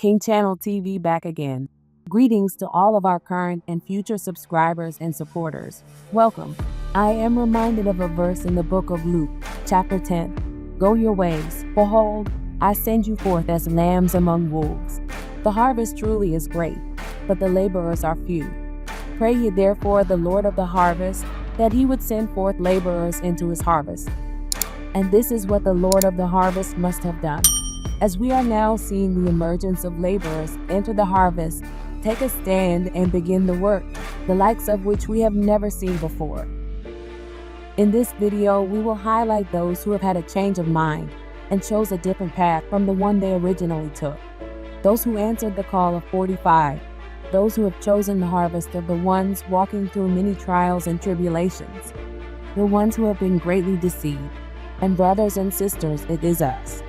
King Channel TV back again. Greetings to all of our current and future subscribers and supporters. Welcome. I am reminded of a verse in the book of Luke, chapter 10. Go your ways, behold, I send you forth as lambs among wolves. The harvest truly is great, but the laborers are few. Pray ye therefore the Lord of the harvest, that he would send forth laborers into his harvest. And this is what the Lord of the harvest must have done. As we are now seeing the emergence of laborers enter the harvest, take a stand and begin the work, the likes of which we have never seen before. In this video, we will highlight those who have had a change of mind and chose a different path from the one they originally took. Those who answered the call of 45, those who have chosen the harvest of the ones walking through many trials and tribulations, the ones who have been greatly deceived. And brothers and sisters, it is us.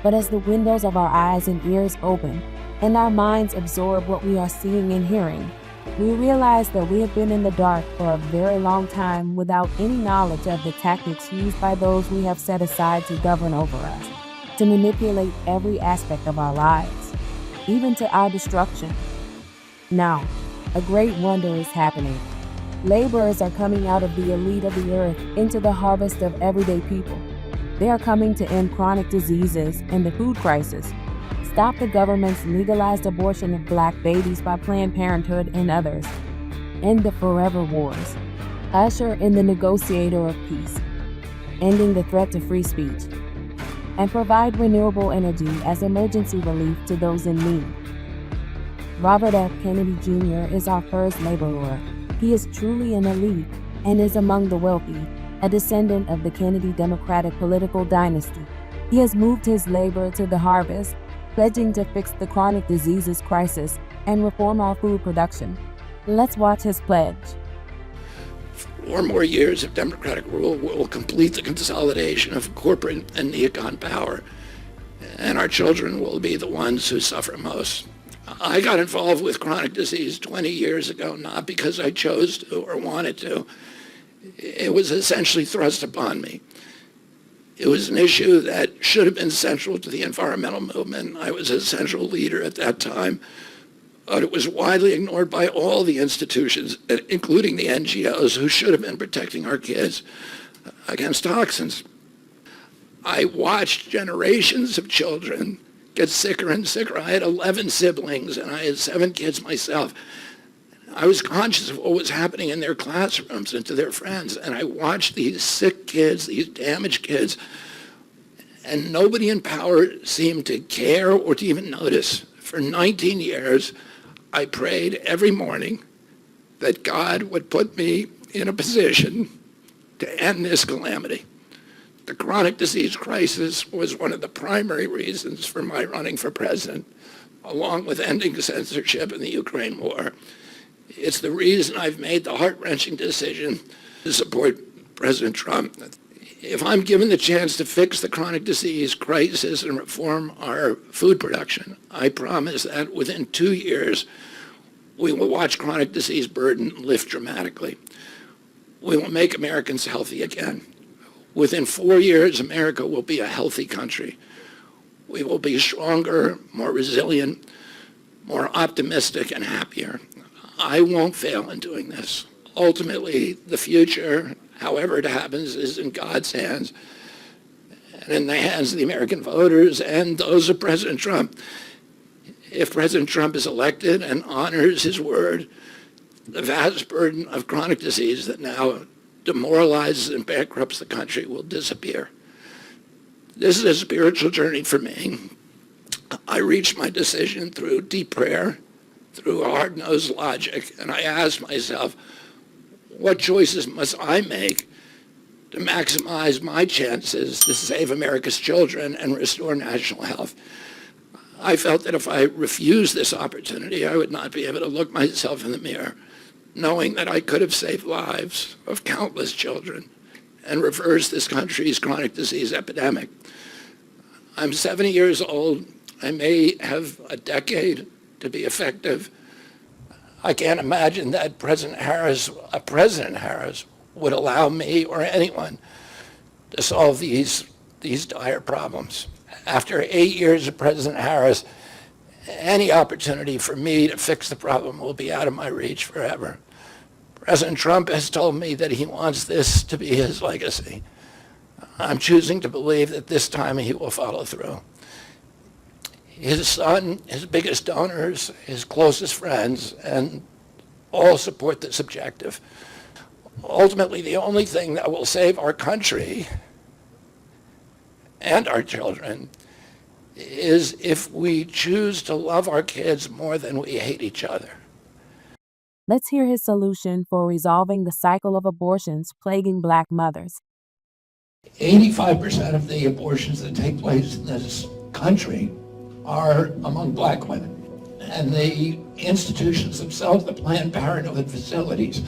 But as the windows of our eyes and ears open, and our minds absorb what we are seeing and hearing, we realize that we have been in the dark for a very long time without any knowledge of the tactics used by those we have set aside to govern over us, to manipulate every aspect of our lives, even to our destruction. Now, a great wonder is happening. Laborers are coming out of the elite of the earth into the harvest of everyday people. They are coming to end chronic diseases and the food crisis, stop the government's legalized abortion of black babies by Planned Parenthood and others, end the forever wars, usher in the negotiator of peace, ending the threat to free speech, and provide renewable energy as emergency relief to those in need. Robert F. Kennedy Jr. is our first laborer. He is truly an elite and is among the wealthy, a descendant of the Kennedy Democratic political dynasty. He has moved his labor to the harvest, pledging to fix the chronic diseases crisis and reform our food production. Let's watch his pledge. 4 more years of Democratic rule will complete the consolidation of corporate and neocon power, and our children will be the ones who suffer most. I got involved with chronic disease 20 years ago, not because I chose to or wanted to. It was essentially thrust upon me. It was an issue that should have been central to the environmental movement. I was a central leader at that time, but it was widely ignored by all the institutions, including the NGOs, who should have been protecting our kids against toxins. I watched generations of children get sicker and sicker. I had 11 siblings, and I had 7 kids myself. I was conscious of what was happening in their classrooms and to their friends, and I watched these sick kids, these damaged kids, and nobody in power seemed to care or to even notice. For 19 years, I prayed every morning that God would put me in a position to end this calamity. The chronic disease crisis was one of the primary reasons for my running for president, along with ending censorship in the Ukraine war. It's the reason I've made the heart-wrenching decision to support President Trump. If I'm given the chance to fix the chronic disease crisis and reform our food production, I promise that within 2 years, we will watch chronic disease burden lift dramatically. We will make Americans healthy again. Within 4 years, America will be a healthy country. We will be stronger, more resilient, more optimistic, and happier. I won't fail in doing this. Ultimately, the future, however it happens, is in God's hands and in the hands of the American voters and those of President Trump. If President Trump is elected and honors his word, the vast burden of chronic disease that now demoralizes and bankrupts the country will disappear. This is a spiritual journey for me. I reached my decision through deep prayer, through hard-nosed logic, and I asked myself, what choices must I make to maximize my chances to save America's children and restore national health? I felt that if I refused this opportunity, I would not be able to look myself in the mirror, knowing that I could have saved lives of countless children and reversed this country's chronic disease epidemic. I'm 70 years old. I may have a decade to be effective. I can't imagine that President Harris would allow me or anyone to solve these dire problems. After 8 years of President Harris Any opportunity for me to fix the problem will be out of my reach forever. President Trump has told me that he wants this to be his legacy. I'm choosing to believe that this time he will follow through. His son, his biggest donors, his closest friends, and all support this objective. Ultimately, the only thing that will save our country and our children is if we choose to love our kids more than we hate each other. Let's hear his solution for resolving the cycle of abortions plaguing Black mothers. 85% of the abortions that take place in this country are among Black women. And the institutions themselves, the Planned Parenthood facilities,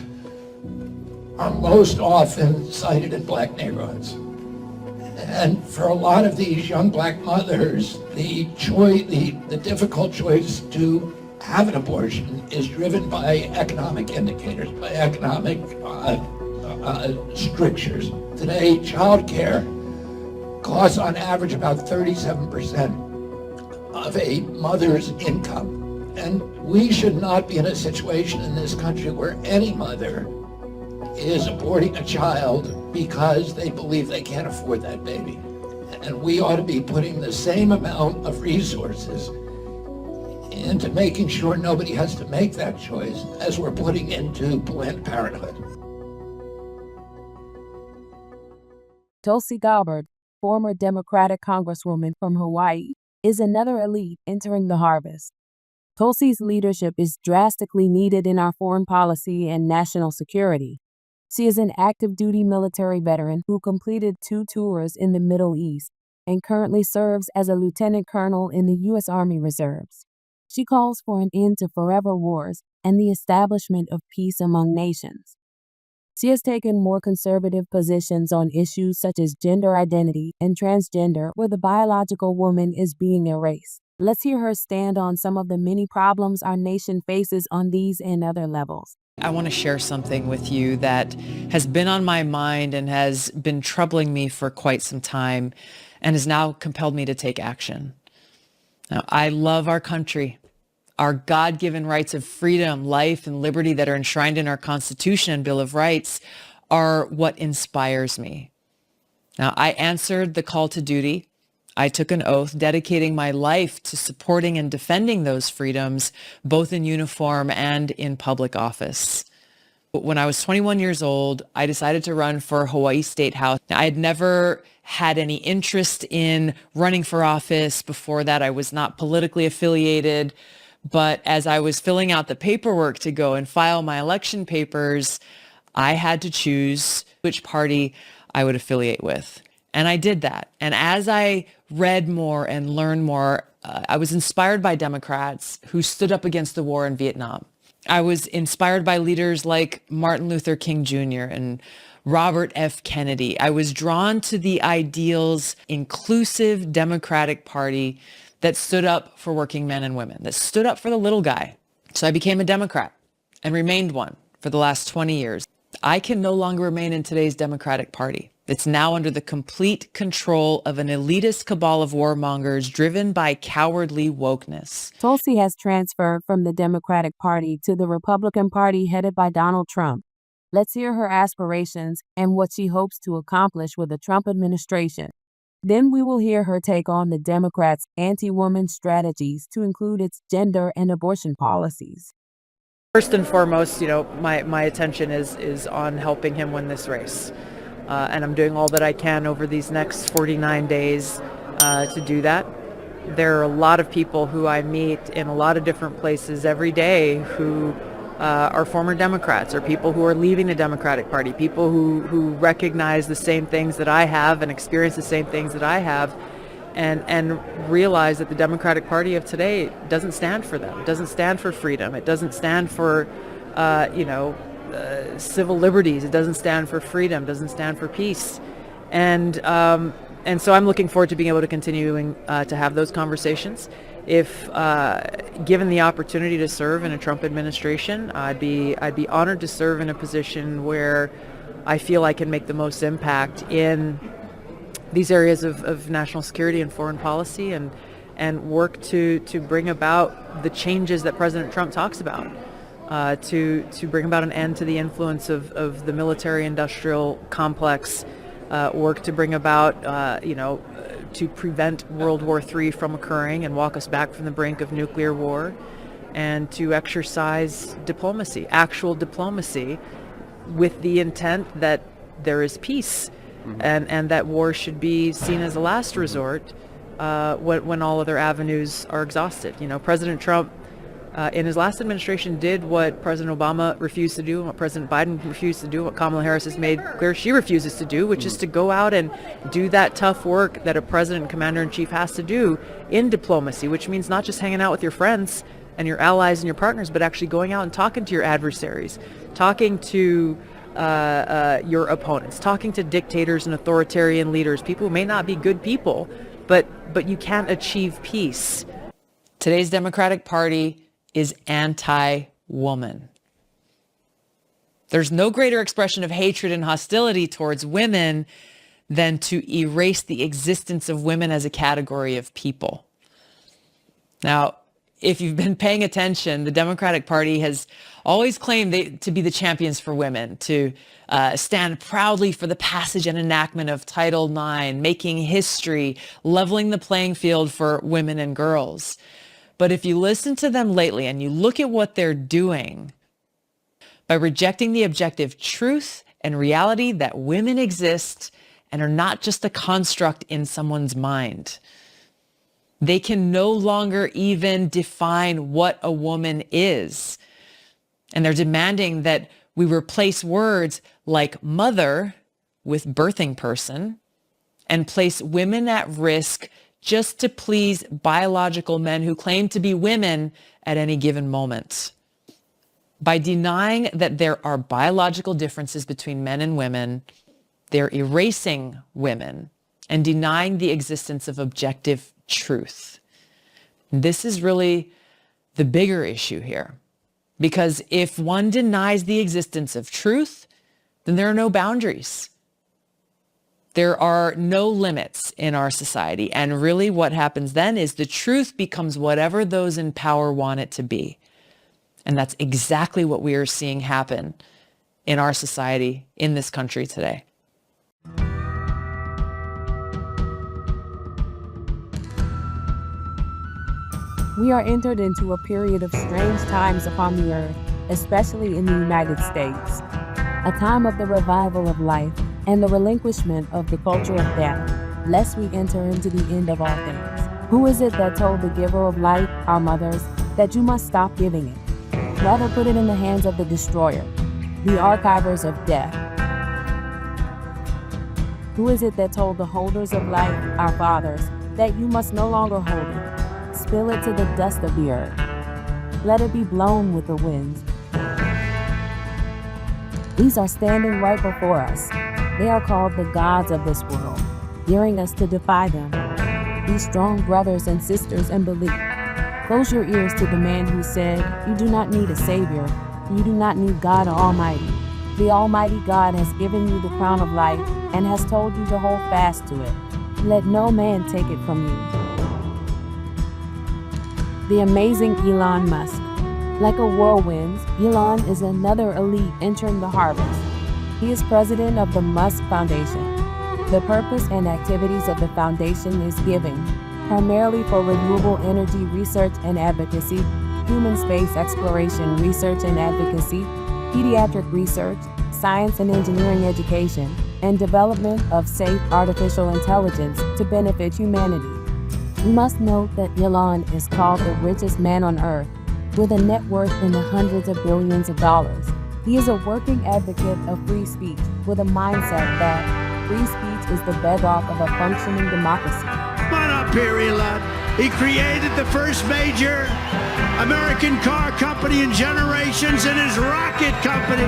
are most often sited in Black neighborhoods. And for a lot of these young Black mothers, the difficult choice to have an abortion is driven by economic indicators, by economic strictures. Today, child care costs on average about 37% of a mother's income. And we should not be in a situation in this country where any mother is aborting a child because they believe they can't afford that baby. And we ought to be putting the same amount of resources into making sure nobody has to make that choice as we're putting into Planned Parenthood. Tulsi Gabbard, former Democratic Congresswoman from Hawaii, is another elite entering the harvest. Tulsi's leadership is drastically needed in our foreign policy and national security. She is an active duty military veteran who completed 2 tours in the Middle East and currently serves as a lieutenant colonel in the U.S. Army Reserves. She calls for an end to forever wars and the establishment of peace among nations. She has taken more conservative positions on issues such as gender identity and transgender, where the biological woman is being erased. Let's hear her stand on some of the many problems our nation faces on these and other levels. I want to share something with you that has been on my mind and has been troubling me for quite some time and has now compelled me to take action. Now, I love our country. Our God-given rights of freedom, life, and liberty that are enshrined in our Constitution and Bill of Rights are what inspires me. Now, I answered the call to duty. I took an oath dedicating my life to supporting and defending those freedoms, both in uniform and in public office. When I was 21 years old, I decided to run for Hawaii State House. I had never had any interest in running for office. Before that, I was not politically affiliated. But as I was filling out the paperwork to go and file my election papers, I had to choose which party I would affiliate with. And I did that. And as I read more and learned more, I was inspired by Democrats who stood up against the war in Vietnam. I was inspired by leaders like Martin Luther King Jr. and Robert F. Kennedy. I was drawn to the ideals, inclusive Democratic Party that stood up for working men and women, that stood up for the little guy. So I became a Democrat and remained one for the last 20 years. I can no longer remain in today's Democratic Party. It's now under the complete control of an elitist cabal of warmongers driven by cowardly wokeness. Tulsi has transferred from the Democratic Party to the Republican Party headed by Donald Trump. Let's hear her aspirations and what she hopes to accomplish with the Trump administration. Then we will hear her take on the Democrats' anti-woman strategies to include its gender and abortion policies. First and foremost, my attention is on helping him win this race. And I'm doing all that I can over these next 49 days to do that. There are a lot of people who I meet in a lot of different places every day who are former Democrats or people who are leaving the Democratic Party, people who recognize the same things that I have and experience the same things that I have and realize that the Democratic Party of today doesn't stand for them. It doesn't stand for freedom. It doesn't stand for, civil liberties. It doesn't stand for freedom. It doesn't stand for peace. And so I'm looking forward to being able to continuing to have those conversations. If given the opportunity to serve in a Trump administration, I'd be honored to serve in a position where I feel I can make the most impact in these areas of national security and foreign policy, and and work to bring about the changes that President Trump talks about, to bring about an end to the influence of the military-industrial complex, work to bring about, to prevent World War III from occurring and walk us back from the brink of nuclear war, and to exercise diplomacy, actual diplomacy, with the intent that there is peace, and that war should be seen as a last resort when all other avenues are exhausted. President Trump in his last administration did what President Obama refused to do, and what President Biden refused to do, what Kamala Harris has made clear she refuses to do, which is to go out and do that tough work that a president and commander-in-chief has to do in diplomacy, which means not just hanging out with your friends and your allies and your partners, but actually going out and talking to your adversaries, talking to your opponents, talking to dictators and authoritarian leaders, people who may not be good people, but you can't achieve peace. Today's Democratic Party is anti-woman. There's no greater expression of hatred and hostility towards women than to erase the existence of women as a category of people. Now, if you've been paying attention, the Democratic Party has always claimed to be the champions for women, to stand proudly for the passage and enactment of Title IX, making history, leveling the playing field for women and girls. But if you listen to them lately and you look at what they're doing, by rejecting the objective truth and reality that women exist and are not just a construct in someone's mind, they can no longer even define what a woman is. And they're demanding that we replace words like mother with birthing person and place women at risk just to please biological men who claim to be women at any given moment. By denying that there are biological differences between men and women, they're erasing women and denying the existence of objective truth. This is really the bigger issue here, because if one denies the existence of truth, then there are no boundaries. There are no limits in our society. And really what happens then is the truth becomes whatever those in power want it to be. And that's exactly what we are seeing happen in our society, in this country today. We are entered into a period of strange times upon the earth, especially in the United States. A time of the revival of life and the relinquishment of the culture of death, lest we enter into the end of all things. Who is it that told the giver of life, our mothers, that you must stop giving it? Rather put it in the hands of the destroyer, the archivers of death. Who is it that told the holders of life, our fathers, that you must no longer hold it? Spill it to the dust of the earth. Let it be blown with the winds. These are standing right before us. They are called the gods of this world, daring us to defy them. Be strong brothers and sisters in belief. Close your ears to the man who said, you do not need a savior. You do not need God Almighty. The Almighty God has given you the crown of life and has told you to hold fast to it. Let no man take it from you. The amazing Elon Musk. Like a whirlwind, Elon is another elite entering the harvest. He is president of the Musk Foundation. The purpose and activities of the foundation is giving, primarily for renewable energy research and advocacy, human space exploration research and advocacy, pediatric research, science and engineering education, and development of safe artificial intelligence to benefit humanity. We must note that Elon is called the richest man on earth, with a net worth in the hundreds of billions of dollars. He is a working advocate of free speech, with a mindset that free speech is the bedrock of a functioning democracy. Come on up here, Elon. He created the first major American car company in generations, and his rocket company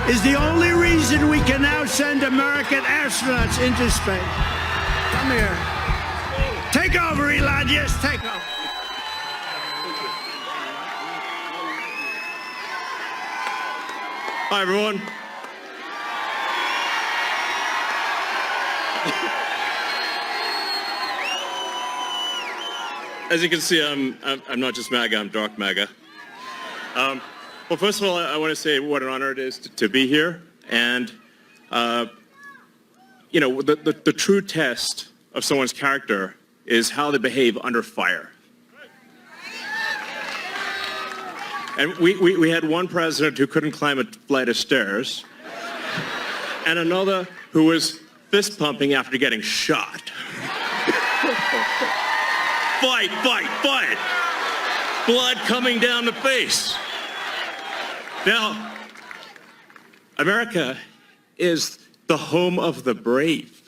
is the only reason we can now send American astronauts into space. Come here. Take over, Elon. Yes, take over. Hi, everyone. as you can see, I'm not just MAGA, I'm dark MAGA. Well, first of all, I want to say what an honor it is to be here. And, you know, the true test of someone's character is how they behave under fire. And we had one president who couldn't climb a flight of stairs, and another who was fist pumping after getting shot. Fight, fight, fight! Blood coming down the face. Now, America is the home of the brave.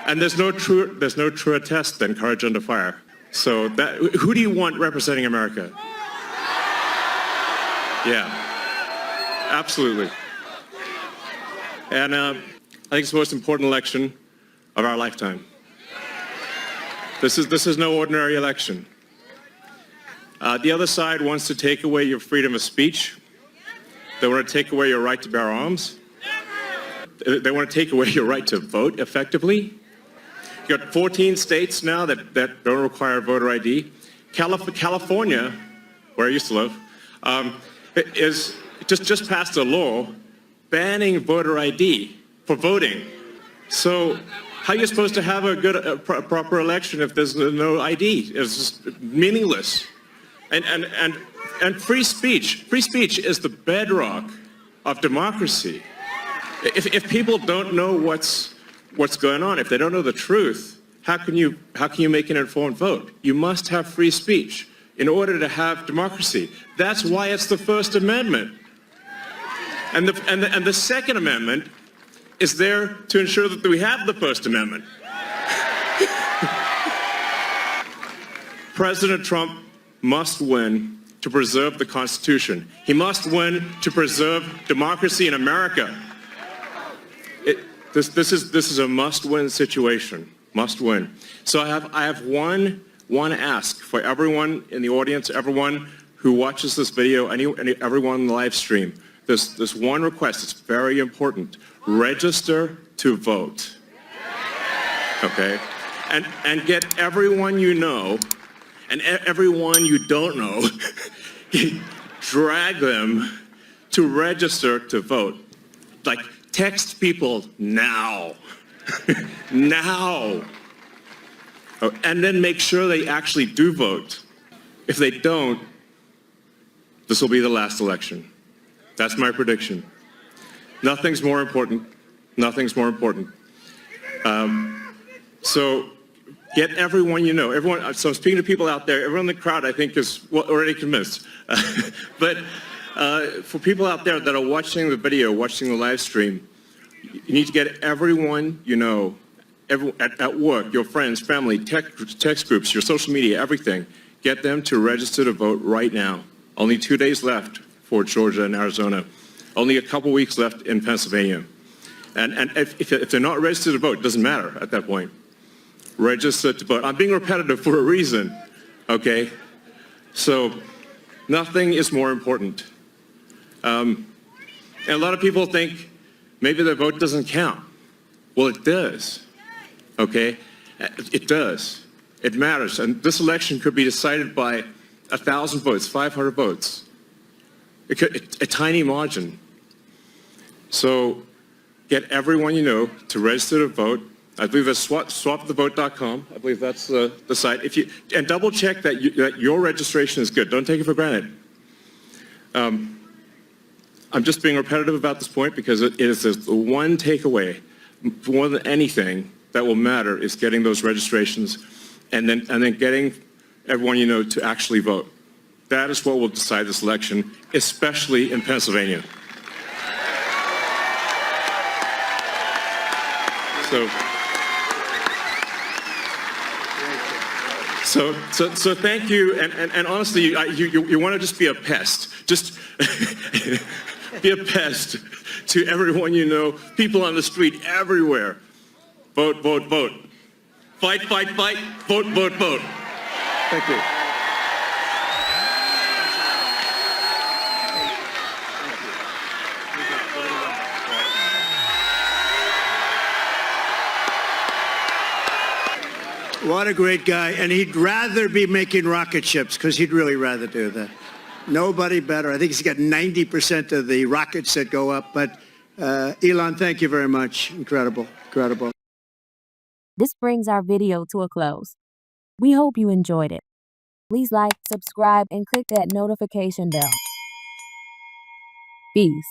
And there's no truer test than courage under fire. So who do you want representing America? Yeah, absolutely. And I think it's the most important election of our lifetime. This is no ordinary election. The other side wants to take away your freedom of speech. They want to take away your right to bear arms. They want to take away your right to vote effectively. You've got 14 states now that don't require voter ID. California, where I used to live, is just passed a law banning voter ID for voting. So how are you supposed to have a proper election if there's no ID? It's just meaningless. And free speech is the bedrock of democracy. If people don't know what's going on, if they don't know the truth, how can you make an informed vote? You must have free speech in order to have democracy. That's why it's the First Amendment. And the Second Amendment is there to ensure that we have the First Amendment. President Trump must win to preserve the Constitution. He must win to preserve democracy in America. This is a must-win situation. Must win. So I have one ask for everyone in the audience, everyone who watches this video, everyone in the live stream. This one request. It's very important. Register to vote. Okay? And get everyone you know and everyone you don't know, drag them to register to vote. Like, text people now. Now. Oh, and then make sure they actually do vote. If they don't, this will be the last election. That's my prediction. Nothing's more important. Nothing's more important. So get everyone you know. Everyone. So I'm speaking to people out there. Everyone in the crowd, I think, is already convinced. But for people out there that are watching the video, watching the live stream, you need to get everyone you know, at work, your friends, family, text groups, your social media, everything. Get them to register to vote right now. Only 2 days left for Georgia and Arizona. Only a couple weeks left in Pennsylvania. And if they're not registered to vote, it doesn't matter at that point. Register to vote. I'm being repetitive for a reason, okay? So nothing is more important. And a lot of people think maybe their vote doesn't count. Well, it does, okay? It does. It matters. And this election could be decided by 1,000 votes, 500 votes. A tiny margin. So get everyone you know to register to vote. I believe that's swapthevote.com. I believe that's the site. And double check that your registration is good. Don't take it for granted. I'm just being repetitive about this point because it is the one takeaway more than anything that will matter is getting those registrations and then getting everyone you know to actually vote. That is what will decide this election, especially in Pennsylvania. So thank you, and honestly, you want to just be a pest. Just be a pest to everyone you know, people on the street, everywhere. Vote, vote, vote. Fight, fight, fight. Vote, vote, vote. Thank you. What a great guy. And he'd rather be making rocket ships because he'd really rather do that. Nobody better. I think he's got 90% of the rockets that go up. But Elon, thank you very much. Incredible. Incredible. This brings our video to a close. We hope you enjoyed it. Please like, subscribe, and click that notification bell. Peace.